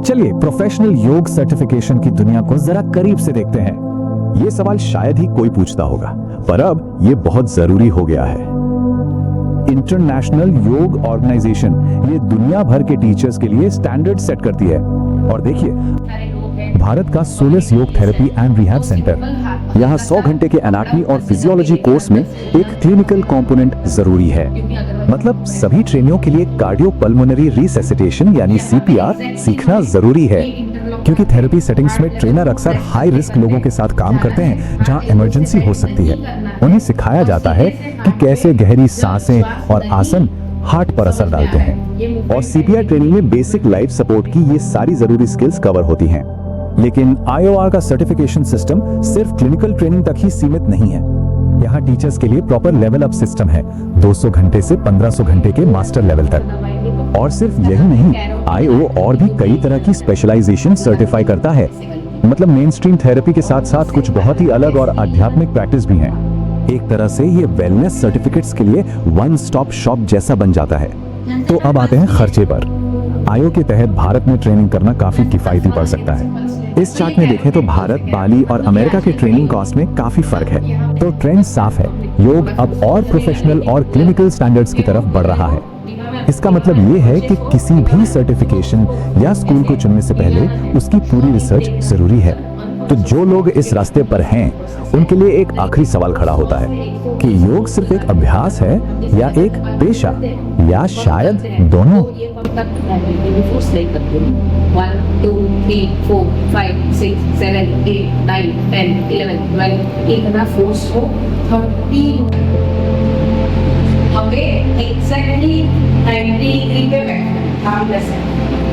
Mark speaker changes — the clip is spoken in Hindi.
Speaker 1: चलिए प्रोफेशनल योग सर्टिफिकेशन की दुनिया को जरा करीब से देखते हैं।
Speaker 2: ये सवाल शायद ही कोई पूछता होगा, पर अब ये बहुत जरूरी हो गया है।
Speaker 1: इंटरनेशनल योग ऑर्गेनाइजेशन ये दुनिया भर के टीचर्स के लिए स्टैंडर्ड सेट करती है। और देखिए, भारत का सोलस योग थेरेपी एंड रिहैब सेंटर,
Speaker 2: यहाँ 100 घंटे के एनाटॉमी और फिजियोलॉजी कोर्स में एक क्लिनिकल कंपोनेंट जरूरी है।
Speaker 1: मतलब सभी ट्रेनियों के लिए कार्डियोपल्मोनरी रिसैसिटेशन यानी सीपीआर सीखना जरूरी है, क्योंकि थेरेपी सेटिंग्स में ट्रेनर अक्सर हाई रिस्क लोगों के साथ काम करते हैं जहां इमरजेंसी हो सकती है। उन्हें सिखाया जाता है कि कैसे गहरी सांसें और आसन हार्ट पर असर डालते हैं।
Speaker 2: और सीपीआर ट्रेनिंग में बेसिक लाइफ सपोर्ट की ये सारी जरूरी स्किल्स कवर होती हैं।
Speaker 1: लेकिन आईओआर का सर्टिफिकेशन सिस्टम सिर्फ क्लिनिकल ट्रेनिंग तक ही सीमित नहीं है। यहाँ टीचर्स के लिए प्रॉपर लेवल अप सिस्टम है, 200 घंटे से 1500 घंटे के मास्टर लेवल तक। और सिर्फ यही नहीं, आईओ और भी कई तरह की स्पेशलाइजेशन सर्टिफाई करता है। मतलब मेन स्ट्रीम थेरेपी के साथ साथ कुछ बहुत ही अलग और आध्यात्मिक प्रैक्टिस भी हैं। एक तरह से ये वेलनेस सर्टिफिकेट्स के लिए वन स्टॉप शॉप जैसा बन जाता है। तो अब आते हैं खर्चे पर। आईओ के तहत भारत में ट्रेनिंग करना काफी किफायती पड़ सकता है।
Speaker 2: इस चार्ट में देखें तो भारत, बाली और अमेरिका के ट्रेनिंग कॉस्ट में काफी फर्क है।
Speaker 1: तो ट्रेंड साफ है, योग अब और प्रोफेशनल और क्लिनिकल स्टैंडर्ड्स की तरफ बढ़ रहा है। इसका मतलब ये है कि किसी भी सर्टिफिकेशन या स्कूल को चुनने से पहले उसकी पूरी रिसर्च जरूरी है। तो जो लोग इस रास्ते पर हैं, उनके लिए एक आखिरी सवाल खड़ा होता है कि योग सिर्फ एक अभ्यास है या एक पेशा, या शायद दोनों।
Speaker 3: 1 2 3 4 5 6 7 8 9 10 11 12 इतना फोर्स हो 30 हमें एग्जैक्टली 93 पे बैठना है।